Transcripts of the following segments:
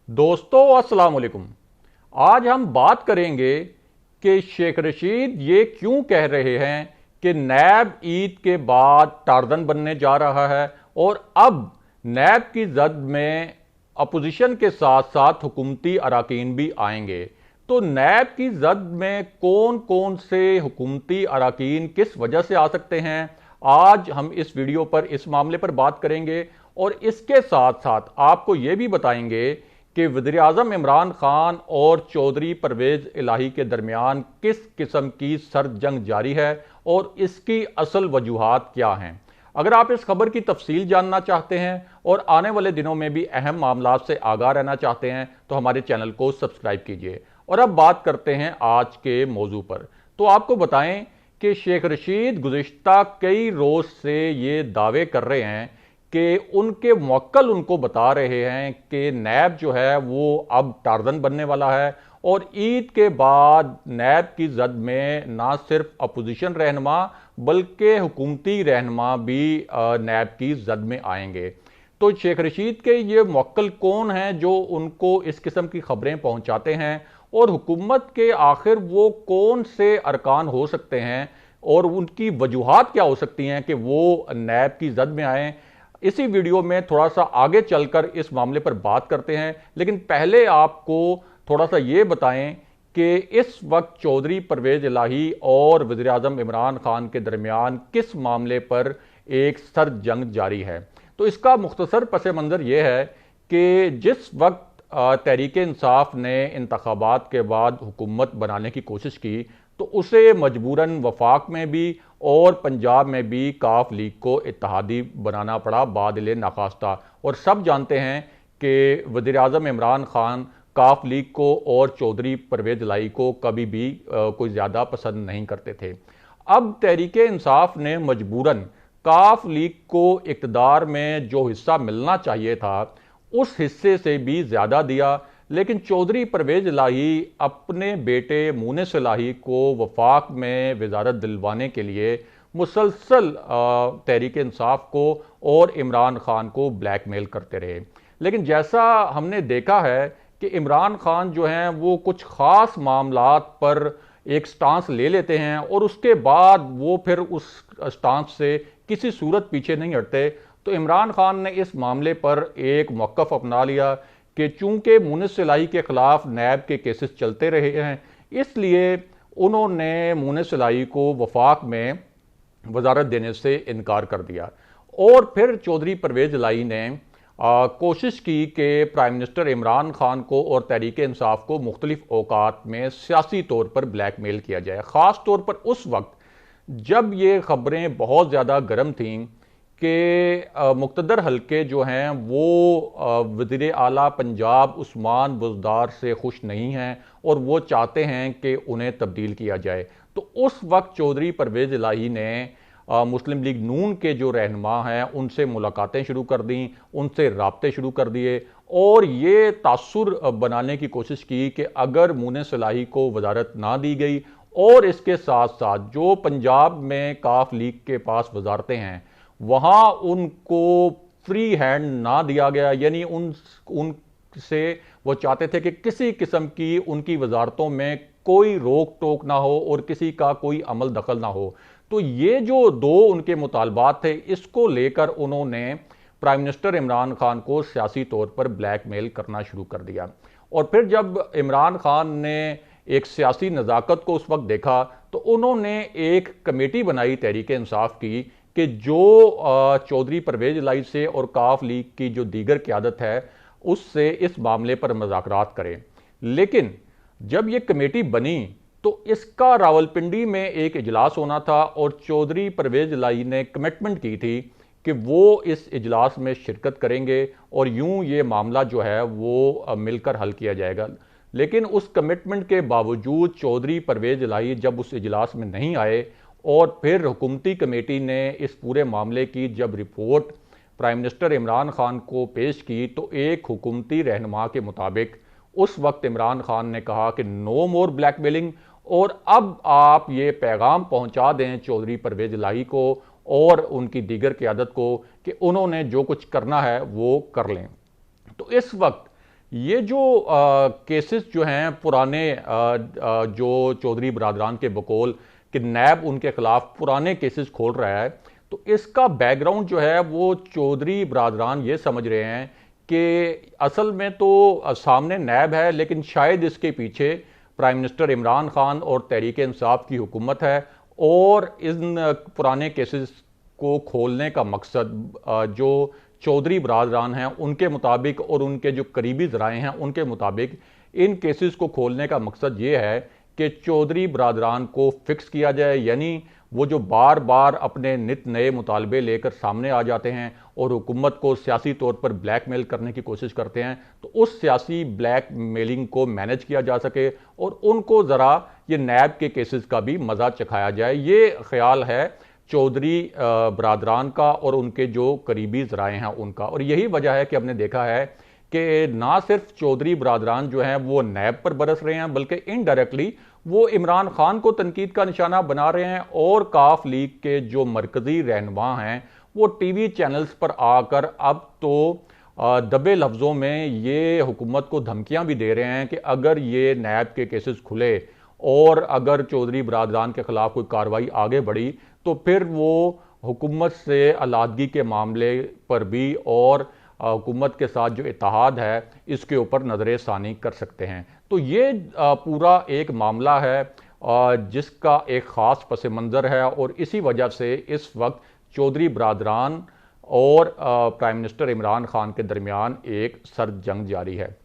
दोस्तों अस्सलाम वालेकुम। आज हम बात करेंगे कि शेख रशीद ये क्यों कह रहे हैं कि नैब ईद के बाद टार्जन बनने जा रहा है और अब नैब की जद में अपोजिशन के साथ साथ हुकूमती अरकान भी आएंगे। तो नैब की जद में कौन कौन से हुकूमती अरकान किस वजह से आ सकते हैं, आज हम इस वीडियो पर इस मामले पर बात करेंगे। और इसके साथ साथ आपको यह भी बताएंगे कि वज़ीर आज़म इमरान खान और चौधरी परवेज इलाही के दरमियान किस किस्म की सर्द जंग जारी है और इसकी असल वजूहात क्या हैं। अगर आप इस खबर की तफसील जानना चाहते हैं और आने वाले दिनों में भी अहम मामलात से आगाह रहना चाहते हैं तो हमारे चैनल को सब्सक्राइब कीजिए। और अब बात करते हैं आज के मौजू पर। तो आपको बताएं कि शेख रशीद गुज़िश्ता कई रोज से ये दावे कर रहे हैं कि उनके मुवक्किल उनको बता रहे हैं कि नैब जो है वो अब टार्जन बनने वाला है और ईद के बाद नैब की जद में ना सिर्फ अपोजिशन रहनुमा बल्कि हुकूमती रहनुमा भी नैब की जद में आएंगे। तो शेख रशीद के ये मुवक्किल कौन हैं जो उनको इस किस्म की खबरें पहुंचाते हैं और हुकूमत के आखिर वो कौन से अरकान हो सकते हैं और उनकी वजूहात क्या हो सकती हैं कि वो नैब की जद में आए। इसी वीडियो में थोड़ा सा आगे चलकर इस मामले पर बात करते हैं, लेकिन पहले आपको थोड़ा सा ये बताएं कि इस वक्त चौधरी परवेज इलाही और वज़ीर आज़म इमरान खान के दरमियान किस मामले पर एक सर्द जंग जारी है। तो इसका मुख्तसर पस मंज़र यह है कि जिस वक्त तहरीक इंसाफ ने इंतखाबात के बाद हुकूमत बनाने की कोशिश की तो उसे मजबूरन वफाक में भी और पंजाब में भी काफ लीग को इत्तेहादी बनाना पड़ा बादल नाखास्ता। और सब जानते हैं कि वज़ीर आज़म इमरान खान काफ लीग को और चौधरी परवेज इलाही को कभी भी कोई ज़्यादा पसंद नहीं करते थे। अब तहरीक इंसाफ ने मजबूरन काफ लीग को इक़्तिदार में जो हिस्सा मिलना चाहिए था उस हिस्से से भी ज़्यादा दिया, लेकिन चौधरी परवेज इलाही अपने बेटे मुनिस इलाही को वफाक में वजारत दिलवाने के लिए मुसलसल तहरीक इंसाफ को और इमरान खान को ब्लैकमेल करते रहे। लेकिन जैसा हमने देखा है कि इमरान खान जो हैं वो कुछ ख़ास मामलात पर एक स्टांस ले लेते हैं और उसके बाद वो फिर उस स्टांस से किसी सूरत पीछे नहीं हटते। तो इमरान खान ने इस मामले पर एक मौक़िफ़ अपना लिया कि चूंकि मुनिस इलाही के खिलाफ नैब के केसेस चलते रहे हैं, इसलिए उन्होंने मुनिस इलाही को वफाक में वजारत देने से इनकार कर दिया। और फिर चौधरी परवेज इलाही ने कोशिश की कि प्राइम मिनिस्टर इमरान खान को और तहरीक इंसाफ को मुख्तलिफ औकात में सियासी तौर पर ब्लैकमेल किया जाए। ख़ास तौर पर उस वक्त जब ये खबरें बहुत ज़्यादा गर्म थीं कि मुक़्तदर हल्के जो हैं वो वज़ीर आला पंजाब उस्मान बुज़दार से खुश नहीं हैं और वो चाहते हैं कि उन्हें तब्दील किया जाए। तो उस वक्त चौधरी परवेज इलाही ने मुस्लिम लीग नून के जो रहनुमा हैं उनसे मुलाकातें शुरू कर दी, उनसे राब्ते शुरू कर दिए और ये तासुर बनाने की कोशिश की कि अगर मुनिस इलाही को वजारत ना दी गई और इसके साथ साथ जो पंजाब में काफ लीग के पास वजारतें हैं वहाँ उनको फ्री हैंड ना दिया गया, यानी उनसे वो चाहते थे कि किसी किस्म की उनकी वजारतों में कोई रोक टोक ना हो और किसी का कोई अमल दखल ना हो। तो ये जो दो उनके मुतालबात थे इसको लेकर उन्होंने प्राइम मिनिस्टर इमरान खान को सियासी तौर पर ब्लैकमेल करना शुरू कर दिया। और फिर जब इमरान खान ने एक सियासी नज़ाकत को उस वक्त देखा तो उन्होंने एक कमेटी बनाई तहरीक इंसाफ की कि जो चौधरी परवेज इलाही से और काफ लीग की जो दीगर क़यादत है उससे इस मामले पर मुज़ाकरात करें। लेकिन जब ये कमेटी बनी तो इसका रावलपिंडी में एक इजलास होना था और चौधरी परवेज इलाही ने कमिटमेंट की थी कि वो इस इजलास में शिरकत करेंगे और यूं ये मामला जो है वो मिलकर हल किया जाएगा। लेकिन उस कमिटमेंट के बावजूद चौधरी परवेज इलाही जब उस इजलास में नहीं आए और फिर हुकूमती कमेटी ने इस पूरे मामले की जब report prime minister Imran Khan को पेश की तो एक हुकूमती रहनुमा के मुताबिक उस वक्त इमरान खान ने कहा कि नो मोर ब्लैकमेलिंग और अब आप ये पैगाम पहुंचा दें चौधरी परवेज इलाही को और उनकी दीगर क़यादत को कि उन्होंने जो कुछ करना है वो कर लें। तो इस वक्त ये जो केसेस जो हैं पुराने जो चौधरी बरादरान के बकौल कि नैब उनके खिलाफ पुराने केसेस खोल रहा है, तो इसका बैकग्राउंड जो है वो चौधरी बरादरान ये समझ रहे हैं कि असल में तो सामने नैब है, लेकिन शायद इसके पीछे प्राइम मिनिस्टर इमरान खान और तहरीक इंसाफ की हुकूमत है, और इन पुराने केसेस को खोलने का मकसद जो चौधरी बरादरान हैं उनके मुताबिक और उनके जो करीबी ज़राए हैं उनके मुताबिक इन केसेस को खोलने का मकसद ये है कि चौधरी बरादरान को फिक्स किया जाए, यानी वो जो बार बार अपने नित नए मुतालबे लेकर सामने आ जाते हैं और हुकूमत को सियासी तौर पर ब्लैकमेल करने की कोशिश करते हैं, तो उस सियासी ब्लैकमेलिंग को मैनेज किया जा सके और उनको ज़रा ये नैब के केसेस का भी मज़ा चखाया जाए। ये ख्याल है चौधरी बरादरान का और उनके जो करीबी ज़राए हैं उनका। और यही वजह है कि हमने देखा है कि ना सिर्फ चौधरी बरादरान जो हैं वो नैब पर बरस रहे हैं, बल्कि इनडायरेक्टली वो इमरान खान को तनकीद का निशाना बना रहे हैं, और काफ लीग के जो मरकजी रहनुमा हैं वो टीवी चैनल्स पर आकर अब तो दबे लफ्ज़ों में ये हुकूमत को धमकियां भी दे रहे हैं कि अगर ये नैब के केसेस खुले और अगर चौधरी बरादरान के खिलाफ कोई कार्रवाई आगे बढ़ी तो फिर वो हुकूमत से अलादगी के मामले पर भी और हुकूमत के साथ जो इत्तेहाद है इसके ऊपर नजर सानी कर सकते हैं। तो ये पूरा एक मामला है जिसका एक ख़ास पस मंज़र है, और इसी वजह से इस वक्त चौधरी बरादरान और प्राइम मिनिस्टर इमरान खान के दरमियान एक सर्द जंग जारी है।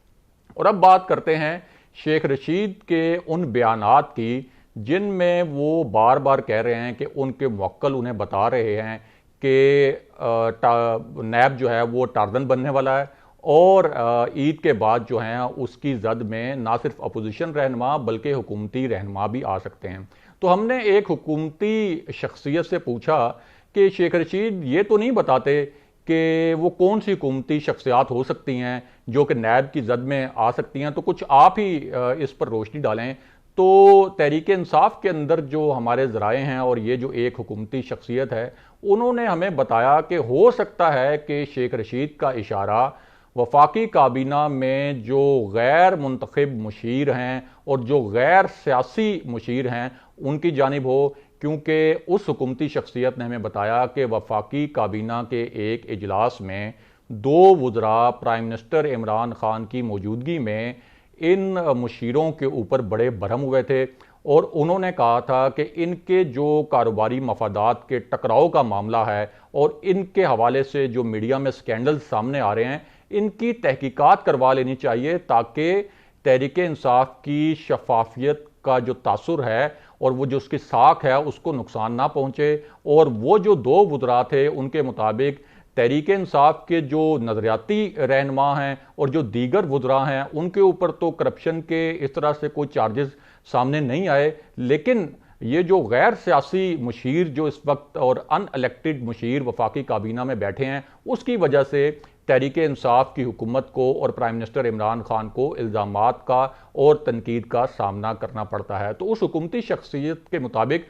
और अब बात करते हैं शेख रशीद के उन बयानात की जिनमें वो बार बार कह रहे हैं कि उनके मुवक्किल उन्हें बता रहे हैं कि नैब जो है वो टार्जन बनने वाला है, और ईद के बाद जो है उसकी जद में ना सिर्फ अपोजिशन रहनुमा बल्कि हुकूमती रहनुमा भी आ सकते हैं। तो हमने एक हुकूमती शख्सियत से पूछा कि शेख रशीद ये तो नहीं बताते कि वो कौन सी हुकूमती शख्सियात हो सकती हैं जो कि नैब की जद में आ सकती हैं, तो कुछ आप ही इस पर रोशनी डालें। तो तहरीक इंसाफ के अंदर जो हमारे ज़राए हैं और ये जो एक हुकूमती शख्सियत है, उन्होंने हमें बताया कि हो सकता है कि शेख रशीद का इशारा वफाकी काबीना में जो गैर मुंतखब मुशीर हैं और जो गैर सियासी मुशीर हैं उनकी जानिब हो, क्योंकि उस हुकूमती शख्सियत ने हमें बताया कि वफाकी काबीना के एक इजलास में दो वज़रा प्राइम मिनिस्टर इमरान खान की मौजूदगी में इन मुशीरों के ऊपर बड़े बरहम हुए थे, और उन्होंने कहा था कि इनके जो कारोबारी मफादात के टकराव का मामला है और इनके हवाले से जो मीडिया में स्कैंडल्स सामने आ रहे हैं इनकी तहकीकात करवा लेनी चाहिए, ताकि तहरीक इंसाफ की शफाफियत का जो तासुर है और वो जो उसकी साख है उसको नुकसान ना पहुंचे। और वो जो दो वज़रा थे उनके मुताबिक तहरीक इंसाफ के जो नजरियाती रहनुमा हैं और जो दीगर वज़रा हैं उनके ऊपर तो करप्शन के इस तरह से कोई चार्जेस सामने नहीं आए, लेकिन ये जो गैर सियासी मुशीर जो इस वक्त और अनइलेक्टेड मुशीर वफाकी काबीना में बैठे हैं उसकी वजह से तहरीक इंसाफ की हुकूमत को और प्राइम मिनिस्टर इमरान खान को इल्ज़ामात का और तनकीद का सामना करना पड़ता है। तो उस हुकूमती शख्सियत के मुताबिक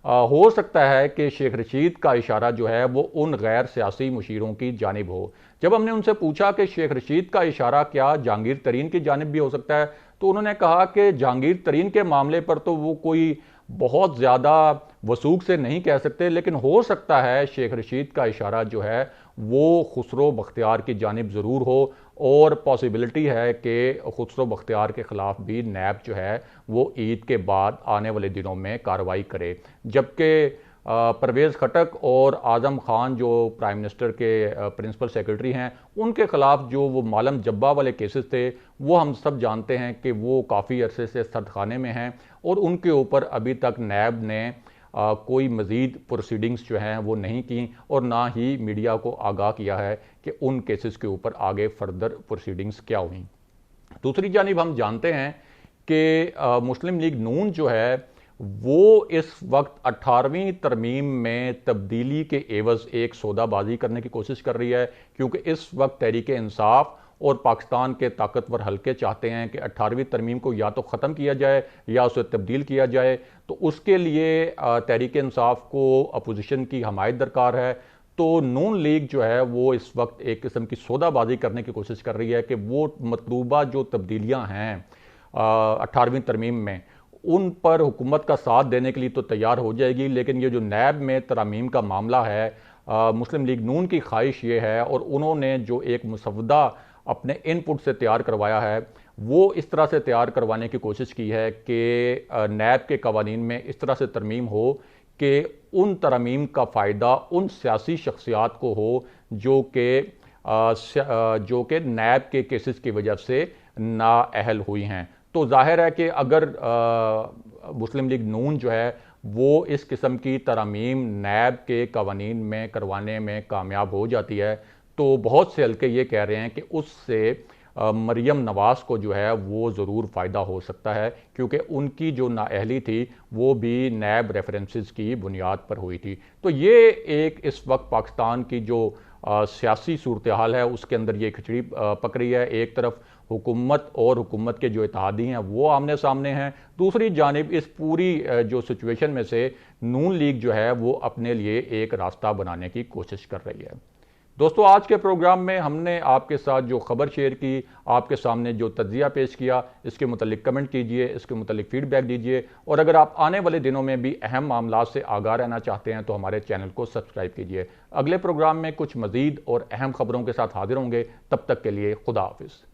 हो सकता है कि शेख रशीद का इशारा जो है वो उन गैर सियासी मुशीरों की जानिब हो। जब हमने उनसे पूछा कि शेख रशीद का इशारा क्या जहांगीर तरीन की जानिब भी हो सकता है, तो उन्होंने कहा कि जहांगीर तरीन के मामले पर तो वो कोई बहुत ज़्यादा वसूख से नहीं कह सकते, लेकिन हो सकता है शेख रशीद का इशारा जो है वो खुसरो बख्तियार की जानिब ज़रूर हो, और पॉसिबिलिटी है कि खुसरो बख्तियार के ख़िलाफ़ भी नैब जो है वो ईद के बाद आने वाले दिनों में कार्रवाई करे। जबकि परवेज़ खटक और आज़म खान जो प्राइम मिनिस्टर के प्रिंसिपल सेक्रेटरी हैं उनके ख़िलाफ़ जो वो मालम जब्बा वाले केसेस थे वो हम सब जानते हैं कि वो काफ़ी अरसे से सर्दखाने में हैं, और उनके ऊपर अभी तक नैब ने कोई मज़ीद प्रोसीडिंग्स जो हैं वो नहीं की, और ना ही मीडिया को आगाह किया है कि उन केसेस के ऊपर आगे फर्दर प्रोसीडिंग्स क्या हुई। दूसरी जानिब हम जानते हैं कि मुस्लिम लीग नून जो है वो इस वक्त 18वीं तरमीम में तब्दीली के एवज़ एक सौदाबाजी करने की कोशिश कर रही है, क्योंकि इस वक्त तहरीक इंसाफ और पाकिस्तान के ताकतवर हलके चाहते हैं कि 18वीं तरमीम को या तो ख़त्म किया जाए या उसे तब्दील किया जाए। तो उसके लिए तहरीक इंसाफ को अपोजिशन की हमायत दरकार है। तो नून लीग जो है वो इस वक्त एक किस्म की सौदाबाजी करने की कोशिश कर रही है कि वो मतलूबा जो तब्दीलियां हैं 18वीं तरमीम में, उन पर हुकूमत का साथ देने के लिए तो तैयार हो जाएगी, लेकिन ये जो नैब में तरमीम का मामला है, मुस्लिम लीग नून की ख्वाहिश ये है और उन्होंने जो एक मुसवदा अपने इनपुट से तैयार करवाया है वो इस तरह से तैयार करवाने की कोशिश की है कि नैब के कवानीन में इस तरह से तरमीम हो कि उन तरमीम का फ़ायदा उन सियासी शख्सियात को हो जो कि नैब के केसेस की वजह से नाअहल हुई हैं। तो जाहिर है कि अगर मुस्लिम लीग नून जो है वो इस किस्म की तरमीम नैब के कवानीन में करवाने में कामयाब हो जाती है, तो बहुत से हल्के ये कह रहे हैं कि उससे मरियम नवाज को जो है वो ज़रूर फ़ायदा हो सकता है, क्योंकि उनकी जो नाअहली थी वो भी नैब रेफरेंसेस की बुनियाद पर हुई थी। तो ये एक इस वक्त पाकिस्तान की जो सियासी सूरत हाल है उसके अंदर ये खिचड़ी पक रही है। एक तरफ हुकूमत और हुकूमत के जो इत्तेहादी हैं वो आमने सामने हैं, दूसरी जानिब इस पूरी जो सिचुएशन में से नून लीग जो है वो अपने लिए एक रास्ता बनाने की कोशिश कर रही है। दोस्तों, आज के प्रोग्राम में हमने आपके साथ जो खबर शेयर की, आपके सामने जो तज्जिया पेश किया, इसके मुतालिक कमेंट कीजिए, इसके मुतालिक फीडबैक दीजिए, और अगर आप आने वाले दिनों में भी अहम मामलों से आगाह रहना चाहते हैं तो हमारे चैनल को सब्सक्राइब कीजिए। अगले प्रोग्राम में कुछ मजीद और अहम खबरों के साथ हाजिर होंगे। तब तक के लिए खुदा हाफिज़।